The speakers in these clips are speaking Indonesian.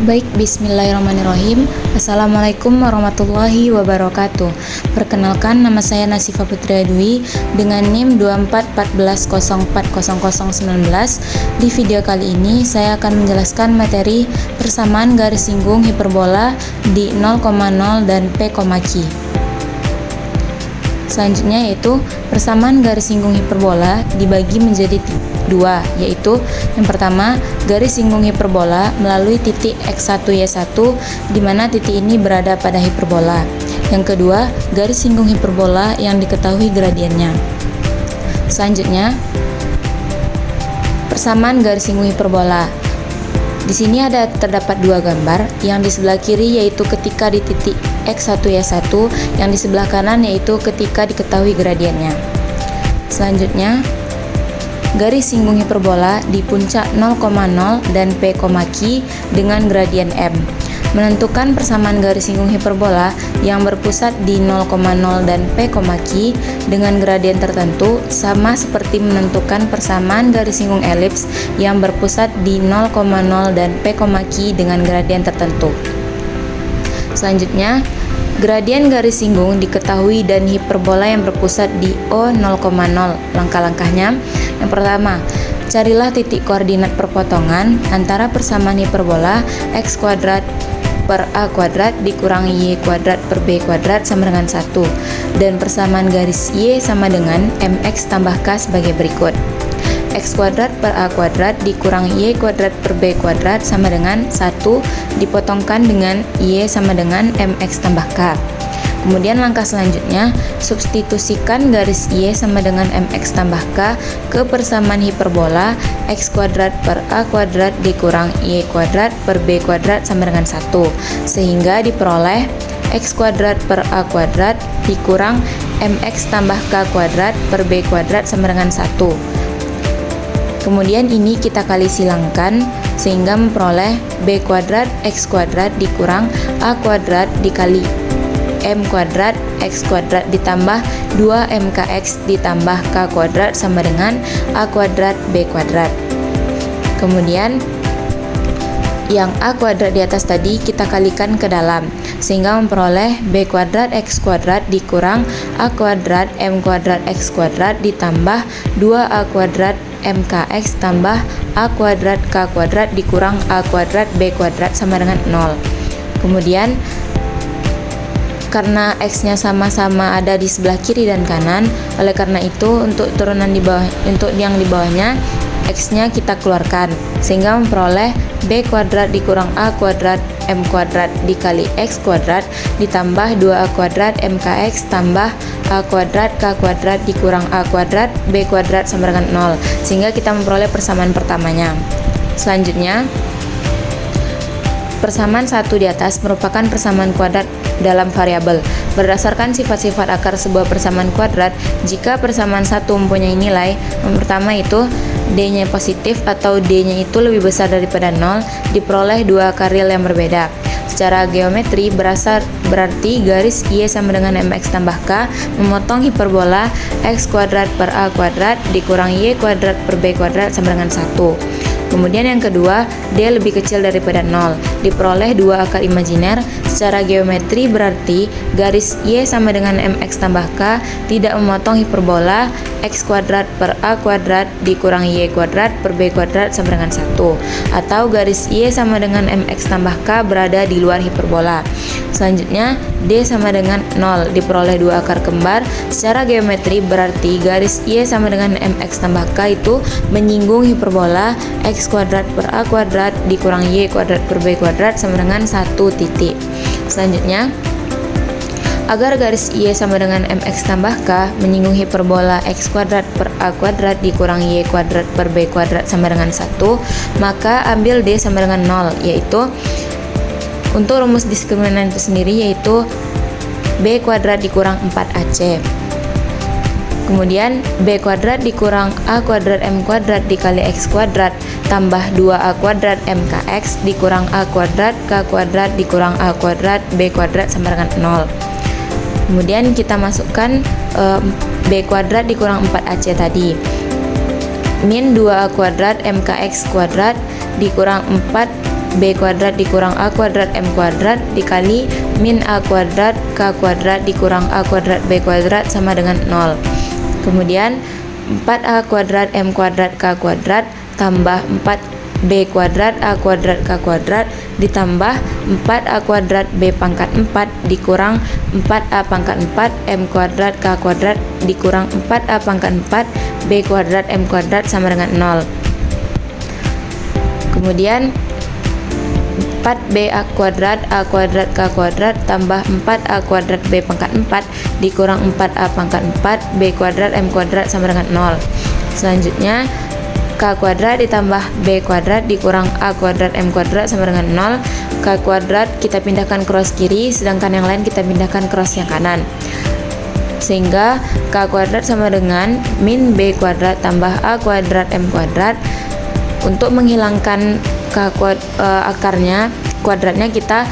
Baik, bismillahirrahmanirrahim. Assalamualaikum warahmatullahi wabarakatuh. Perkenalkan, nama saya Nasifa Putri Dwi dengan NIM 2414040019. Di video kali ini saya akan menjelaskan materi persamaan garis singgung hiperbola di 0,0 dan P, Q. Selanjutnya yaitu persamaan garis singgung hiperbola dibagi menjadi dua, yaitu yang pertama garis singgung hiperbola melalui titik X1 Y1 di mana titik ini berada pada hiperbola. Yang kedua, garis singgung hiperbola yang diketahui gradiennya. Selanjutnya, persamaan garis singgung hiperbola. Di sini terdapat dua gambar, yang di sebelah kiri yaitu ketika di titik X1 Y1, yang di sebelah kanan yaitu ketika diketahui gradiennya. Selanjutnya, garis singgung hiperbola di puncak 0,0 dan P, Q dengan gradien M. Menentukan persamaan garis singgung hiperbola yang berpusat di 0,0 dan P, Q dengan gradien tertentu sama seperti menentukan persamaan garis singgung elips yang berpusat di 0,0 dan P, Q dengan gradien tertentu. Selanjutnya, gradien garis singgung diketahui dan hiperbola yang berpusat di O 0,0. Langkah-langkahnya, yang pertama, carilah titik koordinat perpotongan antara persamaan hiperbola x kuadrat per a kuadrat dikurang y kuadrat per b kuadrat sama dengan 1, dan persamaan garis y sama dengan mx tambah k sebagai berikut. X kuadrat per a kuadrat dikurang y kuadrat per b kuadrat sama dengan 1 dipotongkan dengan y sama dengan mx tambah k. Kemudian langkah selanjutnya, substitusikan garis y sama dengan mx tambah k ke persamaan hiperbola x kuadrat per a kuadrat dikurang y kuadrat per b kuadrat sama dengan 1, sehingga diperoleh x kuadrat per a kuadrat dikurang mx tambah k kuadrat per b kuadrat sama dengan 1. Kemudian ini kita kali silangkan sehingga memperoleh b kuadrat x kuadrat dikurang a kuadrat dikali m kuadrat x kuadrat ditambah 2mkx ditambah k kuadrat sama dengan a kuadrat b kuadrat. Kemudian yang a kuadrat di atas tadi kita kalikan ke dalam sehingga memperoleh b kuadrat x kuadrat dikurang a kuadrat m kuadrat x kuadrat ditambah 2a kuadrat mkx tambah a kuadrat k kuadrat dikurang a kuadrat b kuadrat sama dengan 0. Kemudian karena x-nya sama-sama ada di sebelah kiri dan kanan, oleh karena itu untuk turunan di bawah, untuk yang di bawahnya x-nya kita keluarkan sehingga memperoleh b kuadrat dikurang a kuadrat m kuadrat dikali x kuadrat ditambah 2a kuadrat mkx tambah a kuadrat k kuadrat dikurang a kuadrat b kuadrat sama dengan 0, sehingga kita memperoleh persamaan pertamanya. Selanjutnya, persamaan 1 di atas merupakan persamaan kuadrat dalam variabel. Berdasarkan sifat-sifat akar sebuah persamaan kuadrat, jika persamaan 1 mempunyai nilai, yang pertama itu d-nya positif atau d-nya itu lebih besar daripada 0, diperoleh dua akar real yang berbeda. Secara geometri berarti garis y sama dengan mx tambah k memotong hiperbola x kuadrat per a kuadrat dikurang y kuadrat per b kuadrat sama dengan 1. Kemudian yang kedua, d lebih kecil daripada 0, diperoleh dua akar imajiner. Secara geometri berarti garis y sama dengan mx tambah k tidak memotong hiperbola x kuadrat per a kuadrat dikurang y kuadrat per b kuadrat sama dengan 1, atau garis y sama dengan mx tambah k berada di luar hiperbola. Selanjutnya, d sama dengan 0, diperoleh dua akar kembar. Secara geometri berarti garis y sama dengan mx tambah k itu menyinggung hiperbola x kuadrat per a kuadrat dikurang y kuadrat per b kuadrat sama dengan 1 titik. Selanjutnya, agar garis y sama dengan mx tambah k menyinggung hiperbola x kuadrat per a kuadrat dikurang y kuadrat per b kuadrat sama dengan 1, maka ambil d sama dengan 0, yaitu untuk rumus diskriminan itu sendiri yaitu b kuadrat dikurang 4ac. Kemudian b kuadrat dikurang a kuadrat m kuadrat dikali x kuadrat tambah 2a kuadrat mkx dikurang a kuadrat k kuadrat dikurang a kuadrat b kuadrat sama dengan 0. Kemudian kita masukkan b kuadrat dikurang 4ac tadi. Min 2a kuadrat mkx kuadrat dikurang 4 B kuadrat dikurang A kuadrat M kuadrat dikali min A kuadrat K kuadrat dikurang A kuadrat B kuadrat sama dengan 0. Kemudian 4A kuadrat M kuadrat K kuadrat tambah 4B kuadrat A kuadrat K kuadrat ditambah 4A kuadrat B pangkat 4 dikurang 4A pangkat 4 M kuadrat K kuadrat dikurang 4A pangkat 4 B kuadrat M kuadrat sama dengan 0. Kemudian 4B A kuadrat K kuadrat tambah 4A kuadrat B pangkat 4 dikurang 4A pangkat 4 B kuadrat M kuadrat sama dengan 0. Selanjutnya K kuadrat ditambah B kuadrat dikurang A kuadrat M kuadrat sama dengan 0. K kuadrat kita pindahkan cross kiri, sedangkan yang lain kita pindahkan cross yang kanan. Sehingga K kuadrat sama dengan min B kuadrat tambah A kuadrat M kuadrat. Untuk menghilangkan akarnya, kuadratnya kita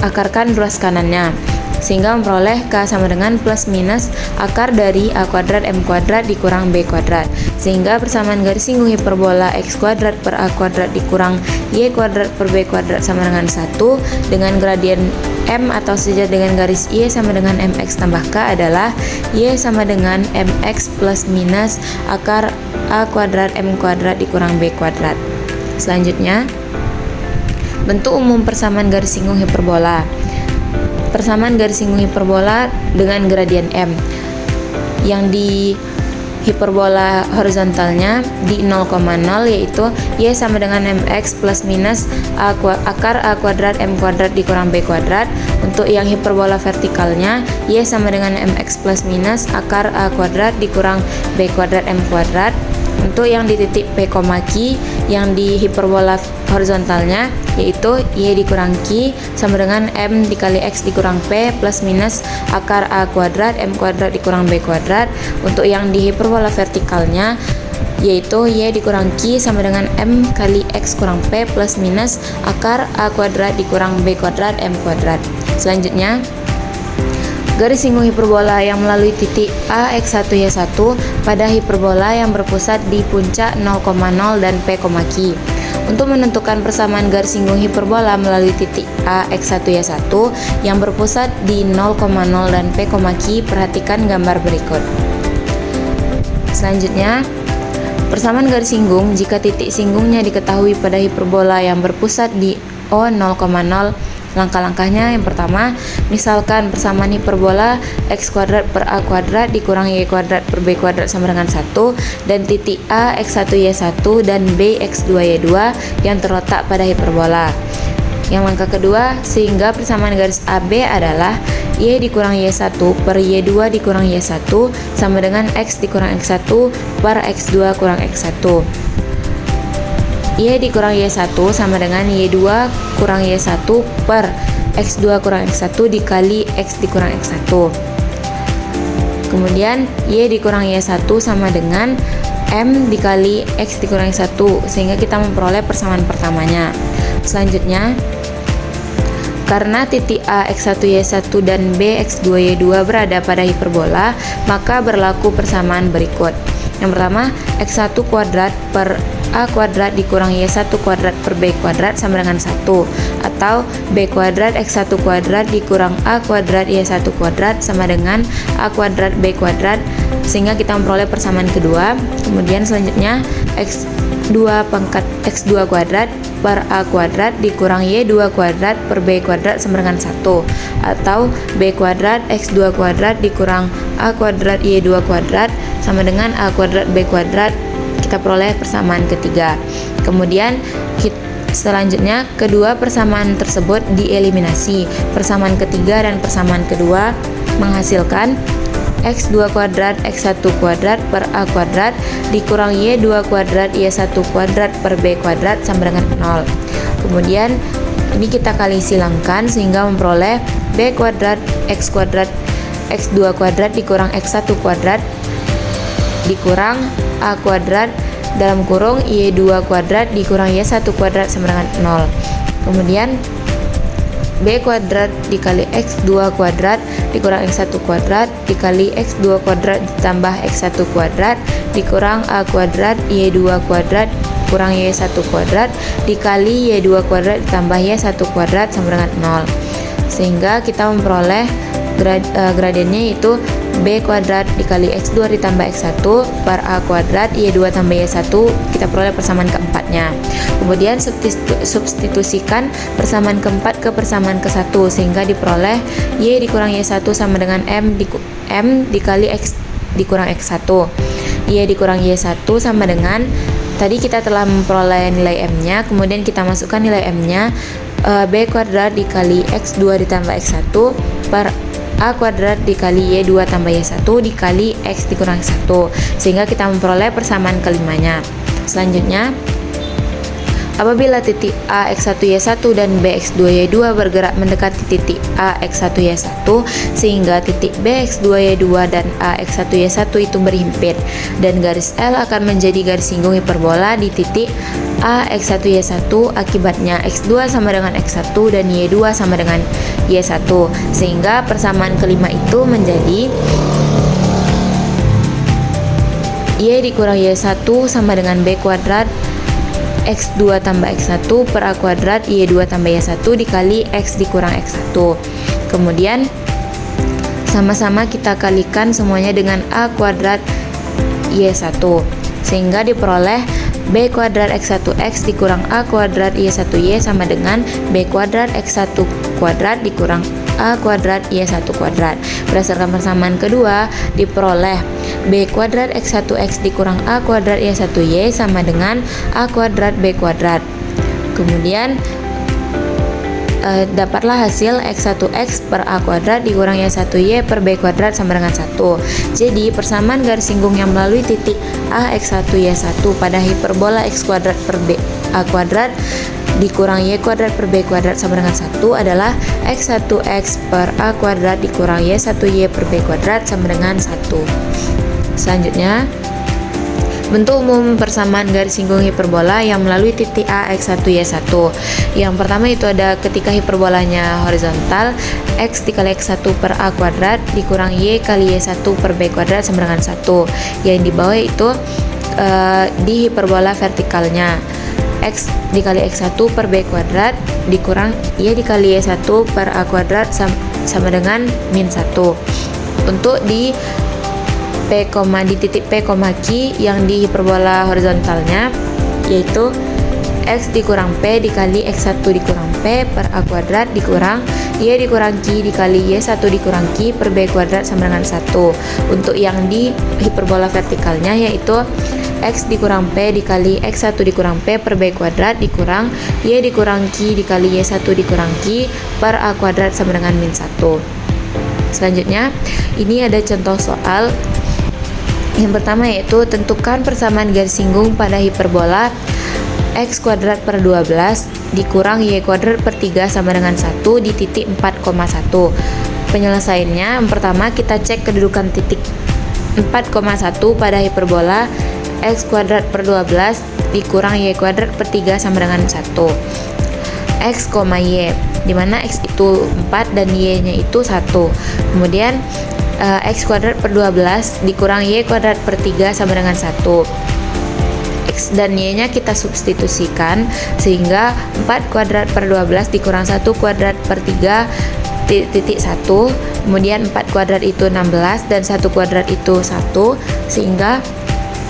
akarkan ruas kanannya, sehingga memperoleh K sama dengan plus minus akar dari A kuadrat M kuadrat dikurang B kuadrat. Sehingga persamaan garis singgung hiperbola X kuadrat per A kuadrat dikurang Y kuadrat per B kuadrat sama dengan 1 dengan gradien M atau sejajar dengan garis Y sama dengan MX tambah K adalah Y sama dengan MX plus minus akar A kuadrat M kuadrat dikurang B kuadrat. Selanjutnya, bentuk umum persamaan garis singgung hiperbola. Persamaan garis singgung hiperbola dengan gradien M. Yang di hiperbola horizontalnya di 0,0 yaitu Y sama dengan MX plus minus akar A kuadrat M kuadrat dikurang B kuadrat. Untuk yang hiperbola vertikalnya Y sama dengan MX plus minus akar A kuadrat dikurang B kuadrat M kuadrat. Untuk yang di titik P, Q yang di hiperbola horizontalnya yaitu Y dikurang Q sama dengan M dikali X dikurang P plus minus akar A kuadrat M kuadrat dikurang B kuadrat. Untuk yang di hiperbola vertikalnya yaitu Y dikurang Q sama dengan M kali X kurang P plus minus akar A kuadrat dikurang B kuadrat M kuadrat. Selanjutnya, garis singgung hiperbola yang melalui titik A X1 Y1 pada hiperbola yang berpusat di puncak 0,0 dan P, Q. Untuk menentukan persamaan garis singgung hiperbola melalui titik A X1 Y1 yang berpusat di 0,0 dan P, Q, perhatikan gambar berikut. Selanjutnya, persamaan garis singgung jika titik singgungnya diketahui pada hiperbola yang berpusat di O 0,0. Langkah-langkahnya yang pertama, misalkan persamaan hiperbola X kuadrat per A kuadrat dikurang Y kuadrat per B kuadrat sama dengan 1 dan titik A X1 Y1 dan B X2 Y2 yang terletak pada hiperbola. Yang langkah kedua, sehingga persamaan garis AB adalah Y dikurang Y1 per Y2 dikurang Y1 sama dengan X dikurang X1 per X2 kurang X1. Y dikurang Y1 sama dengan Y2 kurang Y1 per X2 kurang X1 dikali X dikurang X1. Kemudian Y dikurang Y1 sama dengan M dikali X dikurang X1, sehingga kita memperoleh persamaan pertamanya. Selanjutnya, karena titik A X1 Y1 dan B X2 Y2 berada pada hiperbola, maka berlaku persamaan berikut. Yang pertama, X1 kuadrat per A kuadrat dikurang Y1 kuadrat per B kuadrat sama dengan 1, atau B kuadrat X1 kuadrat dikurang A kuadrat Y1 kuadrat sama dengan A kuadrat B kuadrat, sehingga kita memperoleh persamaan kedua. Kemudian selanjutnya, X2 pangkat X2 kuadrat per A kuadrat dikurang Y2 kuadrat per B kuadrat sama dengan 1, atau B kuadrat X2 kuadrat dikurang A kuadrat Y2 kuadrat sama dengan A kuadrat B kuadrat. Kita peroleh persamaan ketiga. Kemudian selanjutnya kedua persamaan tersebut dieliminasi. Persamaan ketiga dan persamaan kedua menghasilkan X2 kuadrat X1 kuadrat per A kuadrat dikurang Y2 kuadrat Y1 kuadrat per B kuadrat sama dengan 0. Kemudian ini kita kali silangkan sehingga memperoleh B kuadrat X kuadrat X2 kuadrat dikurang X1 kuadrat dikurang A kuadrat dalam kurung Y2 kuadrat dikurang Y1 kuadrat sama dengan 0. Kemudian B kuadrat dikali X2 kuadrat dikurang X1 kuadrat dikali X2 kuadrat ditambah X1 kuadrat dikurang A kuadrat Y2 kuadrat kurang Y1 kuadrat dikali Y2 kuadrat ditambah Y1 kuadrat sama dengan 0. Sehingga kita memperoleh gradiennya itu B kuadrat dikali X2 ditambah X1 per A kuadrat Y2 tambah Y1, kita peroleh persamaan keempatnya. Kemudian substitusikan persamaan keempat ke persamaan ke-1 sehingga diperoleh Y dikurang Y1 sama dengan M dikali X dikurang X1. Y dikurang Y1 sama dengan, tadi kita telah memperoleh nilai M-nya, kemudian kita masukkan nilai M-nya, B kuadrat dikali X2 ditambah X1 per A kuadrat dikali Y2 tambah Y1 dikali X dikurang X1, sehingga kita memperoleh persamaan kelimanya. Selanjutnya, apabila titik A X1 Y1 dan B X2 Y2 bergerak mendekati titik A X1 Y1 sehingga titik B X2 Y2 dan A X1 Y1 itu berhimpit, dan garis L akan menjadi garis singgung hiperbola di titik A X1 Y1, akibatnya X2 sama dengan X1 dan Y2 sama dengan Y1, sehingga persamaan kelima itu menjadi Y dikurang Y1 sama dengan B kuadrat X2 tambah X1 per A kuadrat Y2 tambah Y1 dikali X dikurang X1. Kemudian sama-sama kita kalikan semuanya dengan A kuadrat Y1 sehingga diperoleh B kuadrat X1X dikurang A kuadrat Y1Y sama dengan B kuadrat X1 kuadrat dikurang A kuadrat Y1 kuadrat. Berdasarkan persamaan kedua diperoleh B kuadrat X1X dikurang A kuadrat Y1Y sama dengan A kuadrat B kuadrat. Kemudian dapatlah hasil X1X per A kuadrat dikurang Y1Y per B kuadrat sama dengan 1. Jadi persamaan garis singgung yang melalui titik A X1 Y1 pada hiperbola X kuadrat per B A kuadrat dikurang Y kuadrat per B kuadrat sama dengan 1 adalah X1X per A kuadrat dikurang Y1Y per B kuadrat sama dengan 1. Selanjutnya, bentuk umum persamaan garis singgung hiperbola yang melalui titik A X1 Y1. Yang pertama itu ada ketika hiperbolanya horizontal, X dikali X1 per A kuadrat dikurang Y kali Y1 per B kuadrat sama dengan 1. Yang di bawah itu di hiperbola vertikalnya, X dikali X1 per B kuadrat dikurang Y dikali Y1 per A kuadrat sama dengan min 1. Untuk di di titik P, Q yang di hiperbola horizontalnya yaitu X dikurang P dikali X1 dikurang P per A kuadrat dikurang Y dikurang Q dikali Y1 dikurang Q per B kuadrat sama dengan 1. Untuk yang di hiperbola vertikalnya yaitu X dikurang P dikali X1 dikurang P per B kuadrat dikurang Y dikurang Q dikali Y1 dikurang Q per A kuadrat sama dengan min 1. Selanjutnya, ini ada contoh soal. Yang pertama yaitu tentukan persamaan garis singgung pada hiperbola X kuadrat per 12 dikurang Y kuadrat per 3 sama dengan 1 di titik 4,1. Penyelesaiannya, yang pertama kita cek kedudukan titik 4,1 pada hiperbola X kuadrat per 12 dikurang Y kuadrat per 3 sama dengan 1. X, Y, dimana X itu 4 dan Y nya itu 1. Kemudian X kuadrat per 12 dikurang Y kuadrat per 3 sama dengan 1. X dan Y nya kita substitusikan sehingga 4 kuadrat per 12 dikurang 1 kuadrat per 3 titik 1. Kemudian 4 kuadrat itu 16 dan 1 kuadrat itu 1, sehingga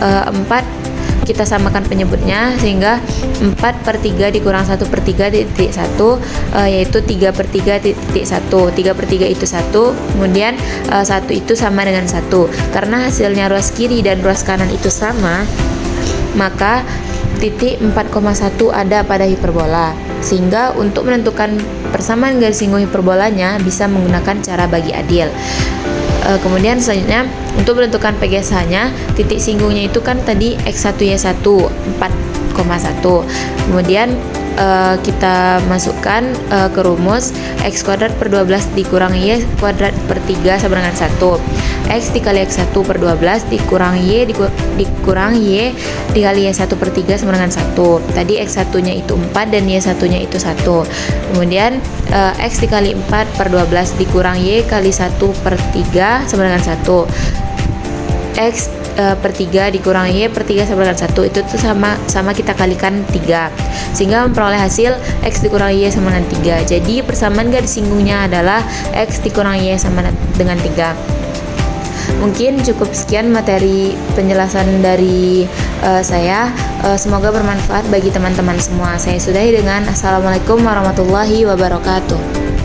4 kita samakan penyebutnya sehingga 4 per 3 dikurang 1 per 3 titik 1 yaitu 3 per 3 titik 1. 3 per 3 itu 1, kemudian 1 itu sama dengan 1. Karena hasilnya ruas kiri dan ruas kanan itu sama, maka titik 4,1 ada pada hiperbola. Sehingga untuk menentukan persamaan garis singgung hiperbolanya bisa menggunakan cara bagi adil. Kemudian selanjutnya untuk menentukan PGSH-nya, titik singgungnya itu kan tadi X1 Y1 4,1. Kemudian kita masukkan ke rumus X kuadrat per 12 dikurang Y kuadrat per 3 sama dengan 1. X dikali X1 per 12 dikurang Y dikali Y1 per 3 sama dengan 1. Tadi X1 nya itu 4 dan Y1 nya itu 1. Kemudian X dikali 4 per 12 dikurang Y kali 1 per 3 sama dengan 1. X per 3 dikurangi Y per 3 sama dengan 1, itu tuh sama kita kalikan 3, sehingga memperoleh hasil X dikurangi Y sama dengan 3. Jadi persamaan garis singgungnya adalah X dikurangi Y sama dengan 3. Mungkin cukup sekian materi penjelasan dari saya. Semoga bermanfaat bagi teman-teman semua. Saya sudahi dengan Assalamualaikum warahmatullahi wabarakatuh.